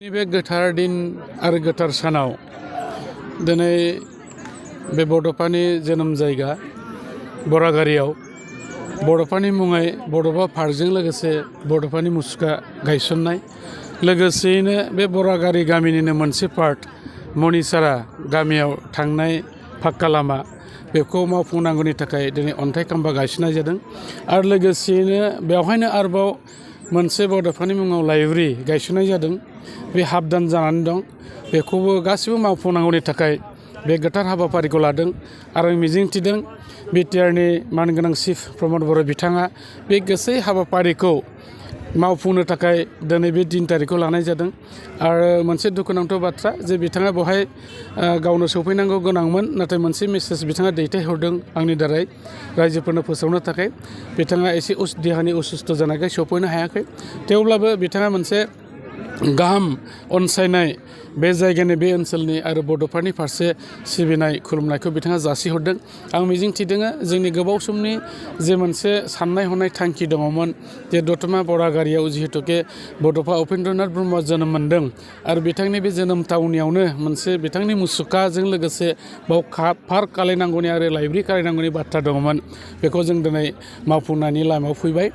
बे गोथार दिन आरो गोथार सानाव दिनै बे बड'फानि जोनोम जायगा बरागारियाव बड'फानि मुङै बड'फा पार्कजों लोगोसे बड'फानि मुसुखा गायसननाय लोगोसेयैनो बे बरागारि गामिनिनो मोनसे पार्ट मनिसारा गामियाव थांनाय फाक्का लामा बेखौ मावफुंनांगौनि थाखाय दिनै अन्थाइ खाम्फा गायसननाय जादों आरो लोगोसेयैनो बेवहायनो आरोबाव मोनसे बड'फानि मुङाव लाइब्रेरि गायसननाय जादों। बे हाबदान जानानै दं बेखौबो गासिबो मावफुंनांगौनि थाखाय बे गोथार हाबाफारिखौ लादों आरो मिजिंथिदों बिटिआरनि मानगोनां चिफ प्रमद बर' बिथाङा बे गासै हाबाफारिखौ मावफुंनो थाखाय दिनै बे दिन थारिखखौ लानाय जादों आरो मोनसे दुखुनांथाव बाथ्रा जे बिथाङा बेवहाय गावनो सौफैनांगौ गोनांमोन नाथाय मोनसे मेसेज बिथाङा दैथायहरदों आंनि दारै रायजोफोरनो फोसावनो थाखाय बिथाङा एसे देहानि असुस्थ' जानायखाय सौफैनो हायाखै थेवब्लाबो बिथाङा मोनसे गाहाम अनसायनाय बे जायगानि बे ओनसोलनि आरो बड'फानि फारसे सिबिनाय खुलुमनायखौ बिथाङा जासिहरदों। आं मिजिंथिदों जोंनि गोबाव समनि जे मोनसे साननाय हनाय थांखि दङमोन जे दतमा बरागारियाव जिहेतुके बड'फा उपेन्द्रनाथ ब्रह्मआ जोनोम मोन्दों आरो बिथांनि बे जोनोम थावनियावनो मोनसे बिथांनि मुसुखाजों लोगोसे बाव पार्क खालायनांगौनि आरो लाइब्रेरि खालायनांगौनि बाथ्रा दङमोन बेखौ जों दिनै मावफुंनायनि लामायाव फैबाय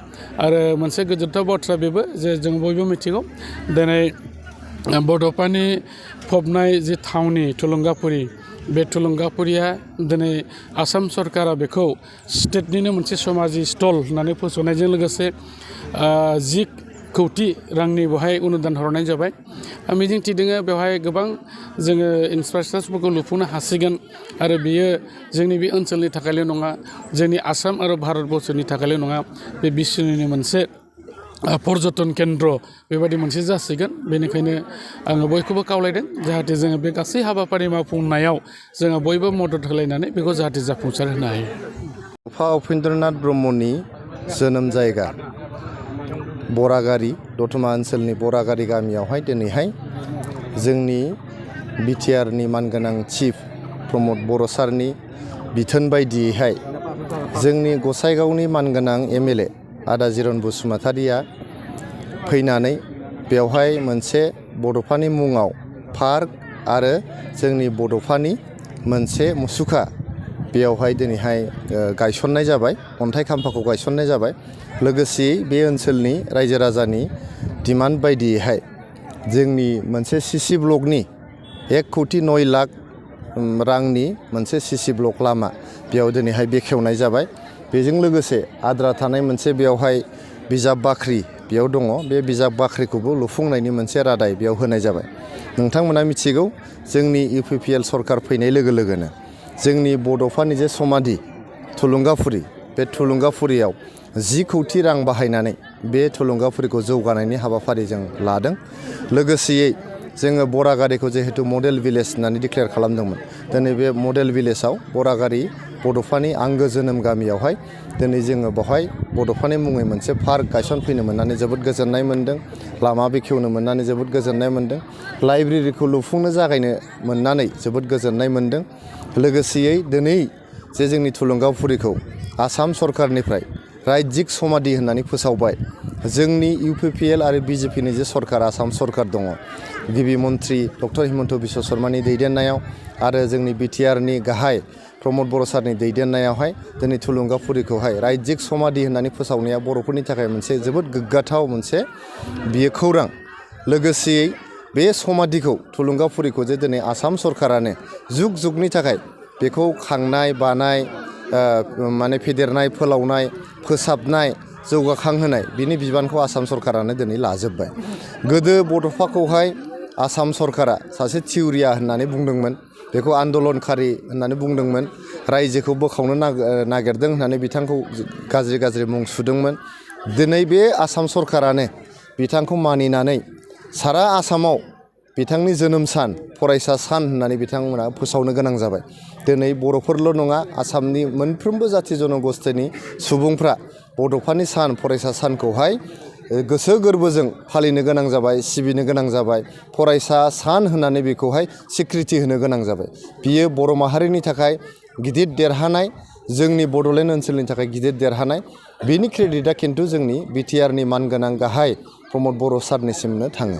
आरो मोनसे गोजोनथाव बाथ्रा बेबो जे जों बयबो मिथिगौ दिनै बड'फानि फबनाय जे थावनि थुलुंगाफुरि बे थुलुंगाफुरिया दिनै आसाम सरकारा बेखौ स्टेटनिनो मोनसे समाजि स्टल होननानै फोसावनायजों लोगोसे 10 कौटि रांनि बेवहाय अनुदान हरनाय जाबाय। आं मिजिंथिदों बेवहाय गोबां जोङो इनफ्रास्ट्राक्चारफोरखौ लुफुंनो हासिगोन आरो बियो जोंनि बे ओनसोलनि थाखायल' नङा जोंनि आसाम आरो भारतबर्षनि थाखायल' नङा बे बिश्वनिनो मोनसे पर्यटन केन्द्र बेबायदि मोनसे जासिगोन। बेनिखायनो आङो बयखौबो खावलायदों जाहाथे जोङो बे गासै हाबाफारि मावफुंनायाव जोङो बयबो मदद होलायनानै बेखौ जाहाथे जाफुंसार होनो हायो। बड'फा उपेन्द्रनाथ ब्रह्मनि जोनोम जायगा बरागारि दतमा ओनसोलनि बरागारि गामियावहाय दिनैहाय जोंनि बिटिआरनि मानगोनां चिफ प्रमद बर' सारनि बिथोन बायदियैहाय जोंनि गसाइगावनि मानगोनां एमएलए आदा जिरन बसुमतारिया फैनानै बेवहाय मोनसे बड'फानि मुङाव पार्क आरो जोंनि बड'फानि मोनसे मुसुखा बेयावहाय दिनैहाय गायसननाय जाबाय अन्थाइ खाम्फाखौ गायसननाय जाबाय। लोगोसेयै बे ओनसोलनि रायजो राजानि डिमान्ड बायदियैहाय जोंनि मोनसे सिसि ब्लकनि 1 कौटि 9 लाख रांनि मोनसे सिसि ब्लक लामा बेयाव दिनैहाय बेखेवनाय जाबाय। बेजों लोगोसे आद्रा थानाय मोनसे बेवहाय बिजाब बाख्रि बेयाव दङ बे बिजाब बाख्रिखौबो लुफुंनायनि मोनसे रादाय बेयाव होनाय जाबाय। नोंथांमोना मिथिगौ जोंनि इउपिपिएल सरकार फैनाय लोगो लोगोनो जोंनि बड'फानि जे समाधि थुलुंगाफुरि बे थुलुंगाफुरियाव 10 कौटि रां बाहायनानै बे थुलुंगाफुरिखौ जौगानायनि हाबाफारि जों लादों। लोगोसेयै जोङो बरागारिखौ जिहेतु मडेल भिलेज होननानै डिक्लेयार खालामदोंमोन दिनै बे मडेल भिलेजाव बरागारि बड'फानि आंगो जोनोम गामियावहाय दिनै जोङो बेवहाय बड'फानि मुङै मोनसे पार्क गायसनफैनो मोननानै जोबोद गोजोननाय मोन्दों। लामा बेखेवनो मोननानै जोबोद गोजोननाय मोन्दों। लाइब्रेरिखौ लुफुंनो जागायनो मोननानै जोबोद गोजोननाय मोन्दों। लोगोसेयै दिनै जे जोंनि थुलुंगाफुरिखौ आसाम सरकारनिफ्राय रायजिक समाधि होननानै फोसावबाय। जोंनि इउपिपिएल आरो बिजेपिनि जे सरकार आसाम सरकार दङ गिबि मन्त्रि डक्टर हिमन्त बिश्व शर्मानि दैदेननायाव आरो जोंनि बिटिआरनि गाहाय प्रमद बर' सारनि दैदेननायावहाय दिनै थुलुंगाफुरिखौहाय रायजिक समाधि होननानै फोसावनाया बर'फोरनि थाखाय मोनसे जोबोद गोग्गाथाव मोनसे बियो खौरां। लोगोसेयै बे समाधिखौ थुलुंगाफुरिखौ जे दिनै आसाम सरकारानो जुग जुगनि थाखाय बेखौ खांनाय बानाय माने फेदेरनाय फोलावनाय फोसाबनाय जौगाखांहोनाय बिनि बिबानखौ आसाम सरकारानो दिनै लाजोबबाय। गोदो बड'फाखौहाय आसाम सरकारा सासे थिउरिया होननानै बुंदोंमोन बेखौ आन्दलनखारि होननानै बुंदोंमोन रायजोखौ बोखावनो नागिरदों होननानै बिथांखौ गाज्रि मुं सुदोंमोन। दिनै बे आसाम सरकारानो बिथांखौ मानिनानै सारा आसामाव बिथांनि जोनोम सान फरायसा सान होननानै बिथांमोना फोसावनो गोनां जाबाय। दिनै बर'फोरल' नङा आसामनि मोनफ्रोमबो जाथि जनगोष्ठीनि सुबुंफ्रा बड'फानि सान फरायसा सानखौहाय गोसो गोरबोजों फालिनो गोनां जाबाय सिबिनो गोनां जाबाय। फरायसा सान होननानै बेखौहाय स्वीकृति होनो गोनां जाबाय। बियो बर' माहारिनि थाखाय गिदिर देरहानाय जोंनि बड'लेण्ड ओनसोलनि थाखाय गिदिर देरहानाय बिनि क्रेडिटआ खिन्थु जोंनि बिटिआरनि मानगोनां गाहाय प्रमद बर' सारनिसिमनो थाङो।